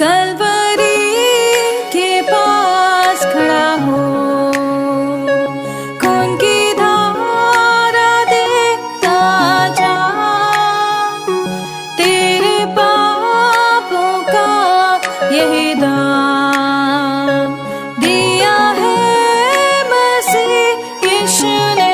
कलवरी के पास खड़ा हो, खून की धारा देखता जा, तेरे पापों का यही दाम दिया है मसीह यीशु ने।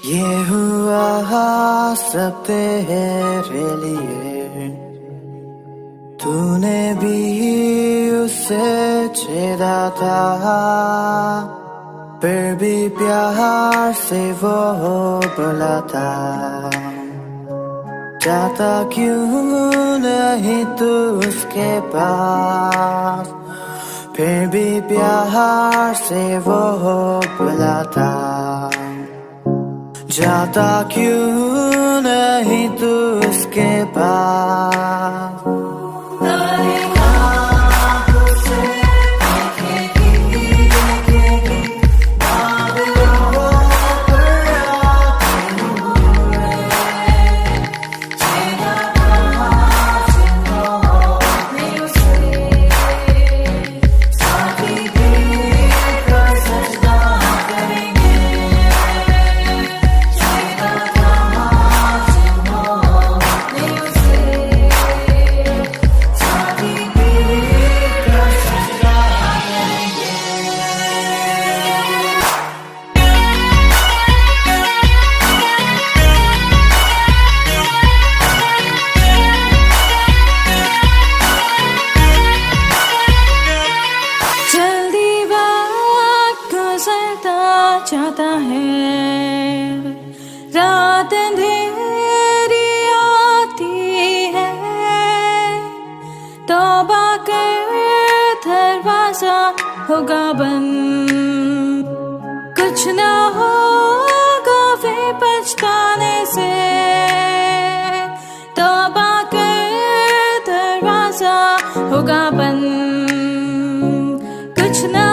ये हुआ सब तेरे लिए, तूने भी उसे छेड़ा था, फिर भी प्यार से वो बोला था, जाता क्यों नहीं तू उसके पास, फिर भी प्यार से वो बोला था, जाता क्यों नहीं तू उसके पास। जाता है, रात अंधेरी आती है, तौबा कर दरवाजा होगा बंद, कुछ ना होगा वे पछताने से, तौबा कर दरवाजा होगा बंद, कुछ ना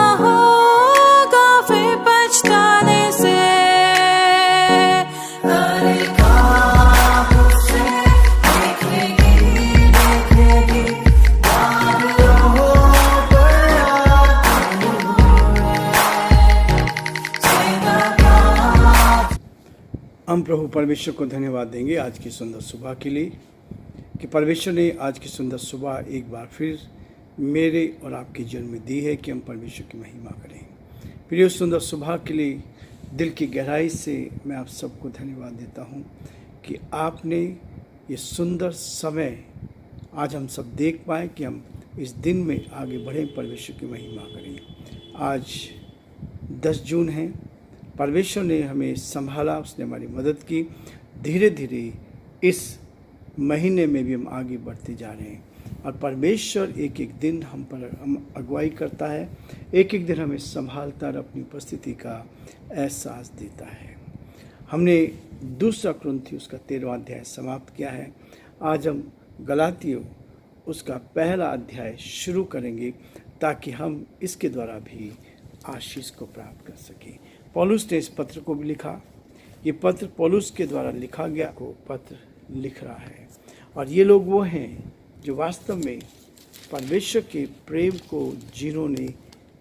हम प्रभु परमेश्वर को धन्यवाद देंगे आज की सुंदर सुबह के लिए कि परमेश्वर ने आज की सुंदर सुबह एक बार फिर मेरे और आपके जीवन में दी है कि हम परमेश्वर की महिमा करें। फिर उस सुंदर सुबह के लिए दिल की गहराई से मैं आप सबको धन्यवाद देता हूं कि आपने ये सुंदर समय आज हम सब देख पाए कि हम इस दिन में आगे बढ़ें, परमेश्वर की महिमा करें। आज 10 जून है, परमेश्वर ने हमें संभाला, उसने हमारी मदद की। धीरे धीरे इस महीने में भी हम आगे बढ़ते जा रहे हैं और परमेश्वर एक एक दिन हम अगुवाई करता है, एक एक दिन हमें संभालता और अपनी उपस्थिति का एहसास देता है। हमने 2 कुरिन्थियों उसका 13वां अध्याय समाप्त किया है। आज हम गलातियों उसका पहला अध्याय शुरू करेंगे ताकि हम इसके द्वारा भी आशीष को प्राप्त कर सकें। पौलुस ने इस पत्र को भी लिखा, ये पत्र पौलुस के द्वारा लिखा गया को पत्र लिख रहा है और ये लोग वो हैं जो वास्तव में परमेश्वर के प्रेम को जिन्होंने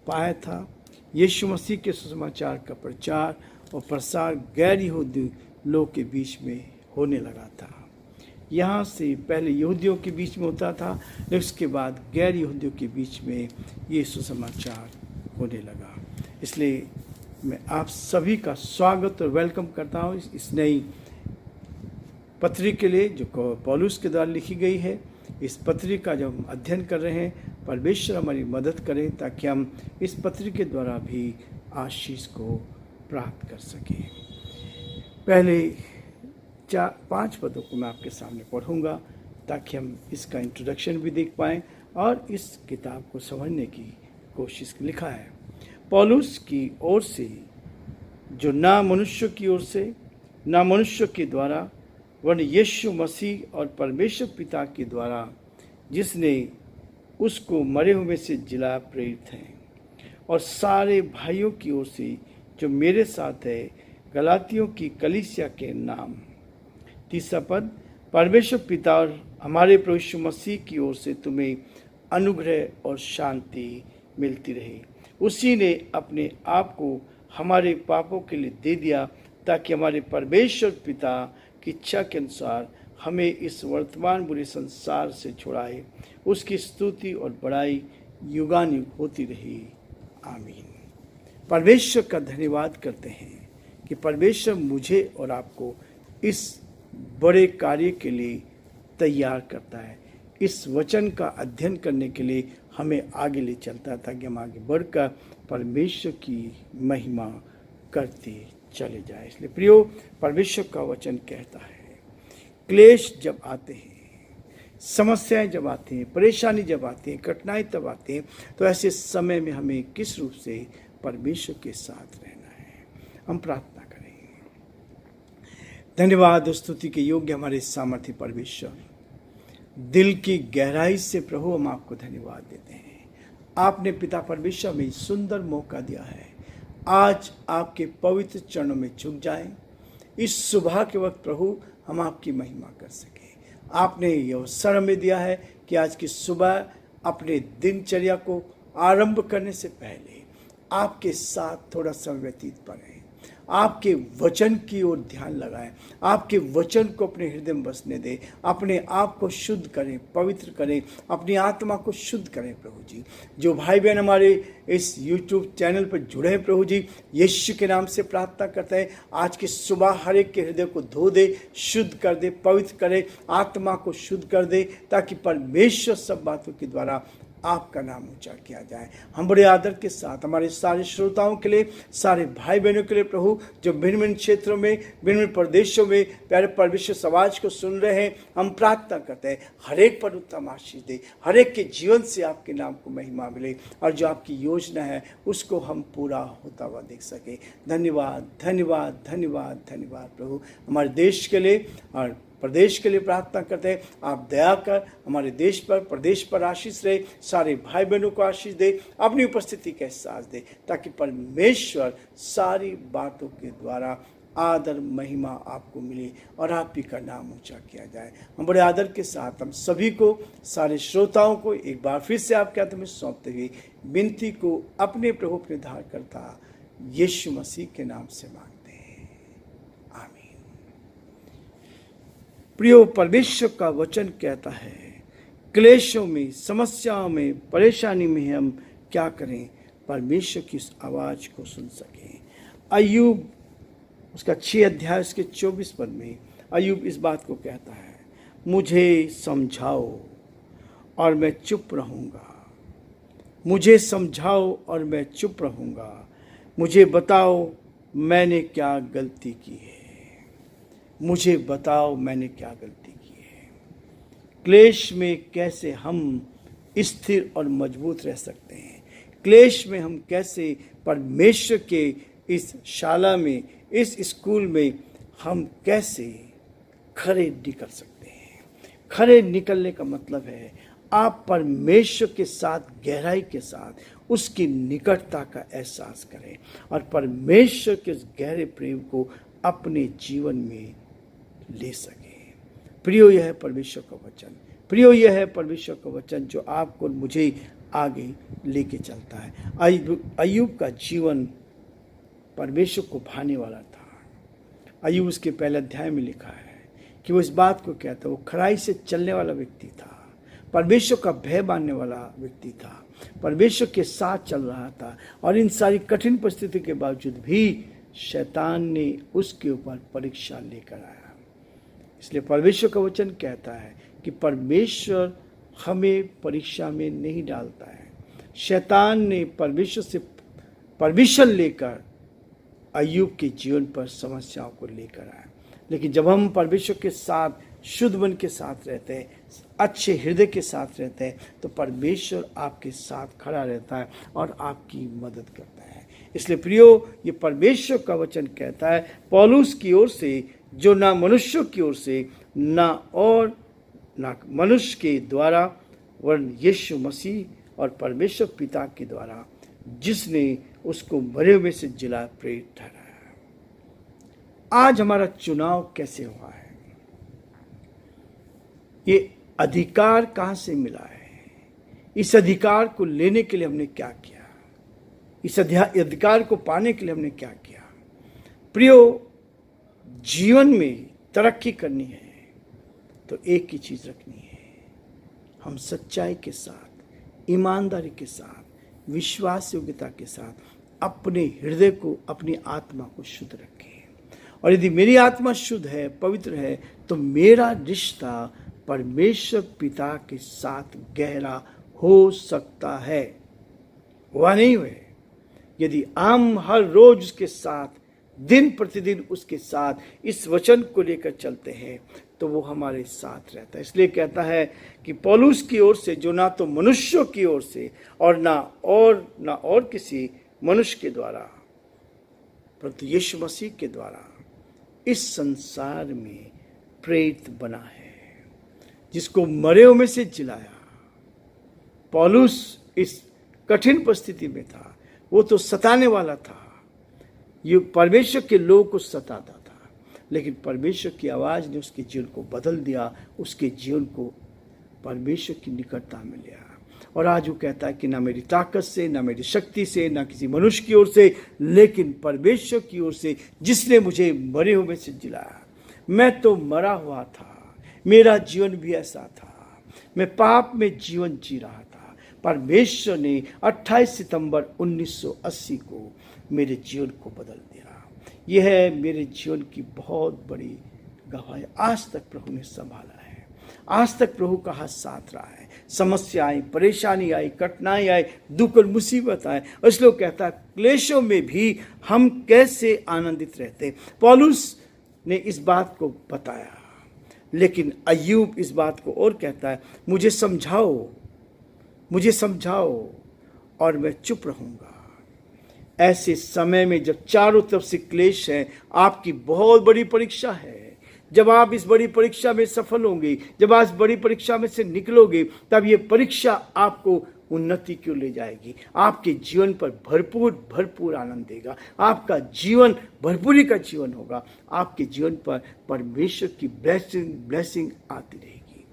पाया था। यीशु मसीह के सुसमाचार का प्रचार और प्रसार गैर यहूदी लोग के बीच में होने लगा था। यहाँ से पहले यहूदियों के बीच में होता था, लेकिन उसके बाद गैर यहूदियों के बीच में ये सुसमाचार होने लगा। इसलिए मैं आप सभी का स्वागत और वेलकम करता हूँ इस नई पत्री के लिए जो पौलुस के द्वारा लिखी गई है, इस पत्री का जब हम अध्ययन कर रहे हैं, परमेश्वर हमारी मदद करें ताकि हम इस पत्री के द्वारा भी आशीष को प्राप्त कर सकें। पहले 4-5 पदों को मैं आपके सामने पढ़ूंगा ताकि हम इसका इंट्रोडक्शन भी देख पाएं और इस किताब को समझने की कोशिश। लिखा है, पौलुस की ओर से, जो ना मनुष्य की ओर से ना मनुष्य के द्वारा वरन यीशु मसीह और परमेश्वर पिता के द्वारा, जिसने उसको मरे हुए से जिला प्रेरित हैं, और सारे भाइयों की ओर से जो मेरे साथ है गलातियों की कलीसिया के नाम। 3 पद, परमेश्वर पिता और हमारे प्रभु यीशु मसीह की ओर से तुम्हें अनुग्रह और शांति मिलती रहे। उसी ने अपने आप को हमारे पापों के लिए दे दिया ताकि हमारे परमेश्वर पिता की इच्छा के अनुसार हमें इस वर्तमान बुरे संसार से छुड़ाए। उसकी स्तुति और बड़ाई युगानुयुग होती रही। आमीन। परमेश्वर का धन्यवाद करते हैं कि परमेश्वर मुझे और आपको इस बड़े कार्य के लिए तैयार करता है, इस वचन का अध्ययन करने के लिए हमें आगे ले चलता है ताकि हम आगे बढ़कर परमेश्वर की महिमा करते चले जाए। इसलिए प्रियो, परमेश्वर का वचन कहता है, क्लेश जब आते हैं, समस्याएं जब आती हैं, परेशानी जब आती हैं, कठिनाई तब आती हैं, तो ऐसे समय में हमें किस रूप से परमेश्वर के साथ रहना है। हम प्रार्थना करेंगे। धन्यवाद, स्तुति के योग्य हमारे सामर्थ्य परमेश्वर, दिल की गहराई से प्रभु हम आपको धन्यवाद देते हैं। आपने पिता परमेश्वर में सुंदर मौका दिया है, आज आपके पवित्र चरणों में झुक जाएं। इस सुबह के वक्त प्रभु हम आपकी महिमा कर सकें। आपने ये अवसर हमें दिया है कि आज की सुबह अपने दिनचर्या को आरंभ करने से पहले आपके साथ थोड़ा समय व्यतीत करें, आपके वचन की ओर ध्यान लगाएं, आपके वचन को अपने हृदय में बसने दें, अपने आप को शुद्ध करें, पवित्र करें, अपनी आत्मा को शुद्ध करें। प्रभु जी, जो भाई बहन हमारे इस YouTube चैनल पर जुड़े हैं प्रभु जी, यीशु के नाम से प्रार्थना करते हैं, आज की सुबह हर एक के हृदय को धो दे, शुद्ध कर दे, पवित्र करे, आत्मा को शुद्ध कर दे, ताकि परमेश्वर सब बातों के द्वारा आपका नाम ऊंचा किया जाए। हम बड़े आदर के साथ हमारे सारे श्रोताओं के लिए, सारे भाई बहनों के लिए प्रभु, जो भिन्न भिन्न क्षेत्रों में, भिन्न भिन्न प्रदेशों में प्यारे परमेश्वर समाज को सुन रहे हैं, हम प्रार्थना करते हैं हर एक पर उत्तम आशीष दे, हर एक के जीवन से आपके नाम को महिमा मिले और जो आपकी योजना है उसको हम पूरा होता हुआ देख सके। धन्यवाद, धन्यवाद, धन्यवाद, धन्यवाद प्रभु। हमारे देश के लिए और प्रदेश के लिए प्रार्थना करते हैं, आप दया कर हमारे देश पर, प्रदेश पर आशीष रहे, सारे भाई बहनों को आशीष दे, अपनी उपस्थिति का एहसास दे, ताकि परमेश्वर सारी बातों के द्वारा आदर महिमा आपको मिले और आप ही का नाम ऊंचा किया जाए। हम बड़े आदर के साथ हम सभी को, सारे श्रोताओं को एक बार फिर से आपके हाथ में सौंपते हुए विनती को अपने प्रभु के धार करता यीशु मसीह के नाम से मांगते हैं, आमीन। प्रियो, परमेश्वर का वचन कहता है, क्लेशों में, समस्याओं में, परेशानी में हम क्या करें? परमेश्वर की इस आवाज़ को सुन सकें। अय्यूब उसका 6 अध्याय उसके 24 पद में अय्यूब इस बात को कहता है, मुझे समझाओ और मैं चुप रहूँगा, मुझे समझाओ और मैं चुप रहूँगा, मुझे बताओ मैंने क्या गलती की है, मुझे बताओ मैंने क्या गलती की है। क्लेश में कैसे हम स्थिर और मजबूत रह सकते हैं, क्लेश में हम कैसे परमेश्वर के इस शाला में, इस स्कूल में हम कैसे खरे निकल सकते हैं। खरे निकलने का मतलब है आप परमेश्वर के साथ गहराई के साथ उसकी निकटता का एहसास करें और परमेश्वर के उस गहरे प्रेम को अपने जीवन में ले सके। प्रियो, यह है परमेश्वर का वचन, प्रियो यह है परमेश्वर का वचन जो आपको मुझे आगे लेके चलता है। अय्यूब का जीवन परमेश्वर को भाने वाला था। अय्यूब उसके पहले अध्याय में लिखा है कि वो इस बात को कहता, वो खराई से चलने वाला व्यक्ति था, परमेश्वर का भय मानने वाला व्यक्ति था, परमेश्वर के साथ चल रहा था और इन सारी कठिन परिस्थिति के बावजूद भी शैतान ने उसके ऊपर परीक्षा लेकर आया। इसलिए परमेश्वर का वचन कहता है कि परमेश्वर हमें परीक्षा में नहीं डालता है। शैतान ने परमेश्वर से परमिशन लेकर अय्यूब के जीवन पर समस्याओं को लेकर आया, लेकिन जब हम परमेश्वर के साथ शुद्ध मन के साथ रहते हैं, अच्छे हृदय के साथ रहते हैं, तो परमेश्वर आपके साथ खड़ा रहता है और आपकी मदद करता है। इसलिए प्रियो, ये परमेश्वर का वचन कहता है पौलुस की ओर से, जो ना मनुष्यों की ओर से ना मनुष्य के द्वारा, वरन यीशु मसीह और परमेश्वर पिता के द्वारा, जिसने उसको मरे हुए से जिला प्रेरित ठहराया। आज हमारा चुनाव कैसे हुआ है? ये अधिकार कहां से मिला है? इस अधिकार को लेने के लिए हमने क्या किया? इस अधिकार को पाने के लिए हमने क्या किया? प्रियो, जीवन में तरक्की करनी है तो एक ही चीज रखनी है, हम सच्चाई के साथ, ईमानदारी के साथ, विश्वास योग्यता के साथ अपने हृदय को, अपनी आत्मा को शुद्ध रखें। और यदि मेरी आत्मा शुद्ध है, पवित्र है, तो मेरा रिश्ता परमेश्वर पिता के साथ गहरा हो सकता है। वह नहीं हुए यदि हम हर रोज उसके साथ, दिन प्रतिदिन उसके साथ इस वचन को लेकर चलते हैं, तो वो हमारे साथ रहता है। इसलिए कहता है कि पौलुस की ओर से, जो ना तो मनुष्यों की ओर से और ना और किसी मनुष्य के द्वारा, परंतु यीशु मसीह के द्वारा इस संसार में प्रेरित बना है, जिसको मरे हुए में से जिलाया। पौलुस इस कठिन परिस्थिति में था, वो तो सताने वाला था, ये परमेश्वर के लोगों को सताता था, लेकिन परमेश्वर की आवाज ने उसके जीवन को बदल दिया, उसके जीवन को परमेश्वर की निकटता में लिया। और आज वो कहता है कि ना मेरी ताकत से, ना मेरी शक्ति से, ना किसी मनुष्य की ओर से, लेकिन परमेश्वर की ओर से, जिसने मुझे मरे हुए से जिलाया। मैं तो मरा हुआ था, मेरा जीवन भी ऐसा था, मैं पाप में जीवन जी रहा था। परमेश्वर ने 28 सितंबर 1980 को मेरे जीवन को बदल दिया। यह है मेरे जीवन की बहुत बड़ी गवाही। आज तक प्रभु ने संभाला है, आज तक प्रभु का हाथ साथ रहा है। समस्या आई, परेशानी आई, कठिनाई आई, दुख और मुसीबत आए, और इसलिए कहता है क्लेशों में भी हम कैसे आनंदित रहते। पौलुस ने इस बात को बताया, लेकिन अय्यूब इस बात को और कहता है, मुझे समझाओ और मैं चुप रहूंगा। ऐसे समय में जब चारों तरफ से क्लेश है, आपकी बहुत बड़ी परीक्षा है, जब आप इस बड़ी परीक्षा में सफल होंगे, जब आप इस बड़ी परीक्षा में से निकलोगे, तब ये परीक्षा आपको उन्नति की ओर ले जाएगी, आपके जीवन पर भरपूर आनंद देगा, आपका जीवन भरपूरी का जीवन होगा, आपके जीवन पर परमेश्वर की ब्लेसिंग आती रहेगी।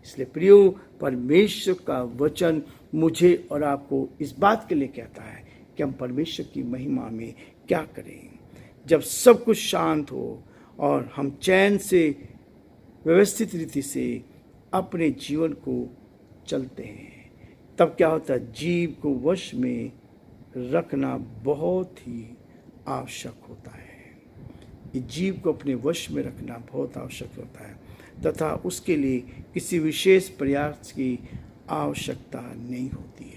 इसलिए प्रियो, परमेश्वर का वचन मुझे और आपको इस बात के लिए कहता है कि हम परमेश्वर की महिमा में क्या करें। जब सब कुछ शांत हो और हम चैन से, व्यवस्थित रीति से अपने जीवन को चलते हैं, तब क्या होता है, जीव को वश में रखना बहुत ही आवश्यक होता है। ये जीव को अपने वश में रखना बहुत आवश्यक होता है, तथा उसके लिए किसी विशेष प्रयास की आवश्यकता नहीं होती है।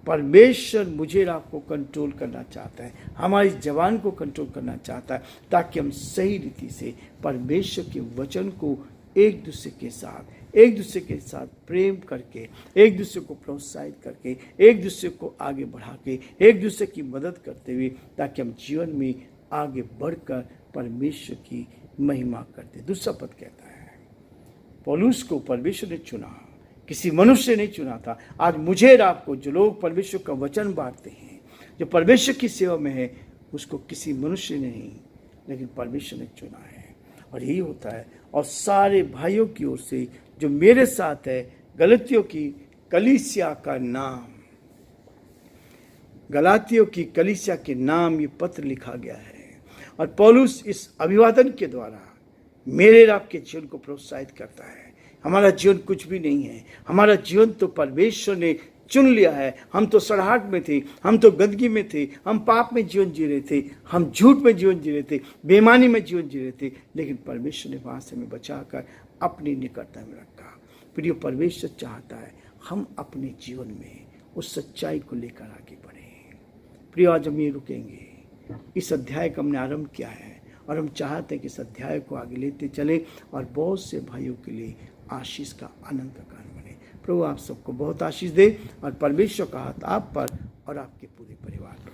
परमेश्वर मुझे आपको कंट्रोल करना चाहता है, हमारी जवान को कंट्रोल करना चाहता है, ताकि हम सही रीति से परमेश्वर के वचन को एक दूसरे के साथ प्रेम करके, एक दूसरे को प्रोत्साहित करके, एक दूसरे को आगे बढ़ा के, एक दूसरे की मदद करते हुए, ताकि हम जीवन में आगे बढ़कर परमेश्वर की महिमा करते। दूसरा पद कहता है, पौलुस को परमेश्वर ने चुना, किसी मनुष्य ने चुना था। आज मुझे और आपको, जो लोग परमेश्वर का वचन बांटते हैं, जो परमेश्वर की सेवा में है, उसको किसी मनुष्य ने नहीं, लेकिन परमेश्वर ने चुना है। और यही होता है। और सारे भाइयों की ओर से जो मेरे साथ है, गलातियों की कलीसिया का नाम, गलातियों की कलीसिया के नाम ये पत्र लिखा गया है। और पौलुस इस अभिवादन के द्वारा मेरे और आपके जीवन को प्रोत्साहित करता है। हमारा जीवन कुछ भी नहीं है, हमारा जीवन तो परमेश्वर ने चुन लिया है। हम तो सड़ाहट में थे, हम तो गंदगी में थे, हम पाप में जीवन जी रहे थे, हम झूठ में जीवन जी रहे थे, बेईमानी में जीवन जी रहे थे, लेकिन परमेश्वर ने वहाँ से हमें बचाकर अपनी निकटता में रखा। प्रिय, परमेश्वर चाहता है हम अपने जीवन में उस सच्चाई को लेकर आगे बढ़ें। प्रिय, आज हम ये रुकेंगे। इस अध्याय का हमने आरंभ किया है और हम चाहते हैं कि इस अध्याय को आगे लेते चले और बहुत से भाइयों के लिए आशीष का अनंत कारण बने। प्रभु आप सबको बहुत आशीष दे और परमेश्वर का हाथ आप पर और आपके पूरे परिवार पर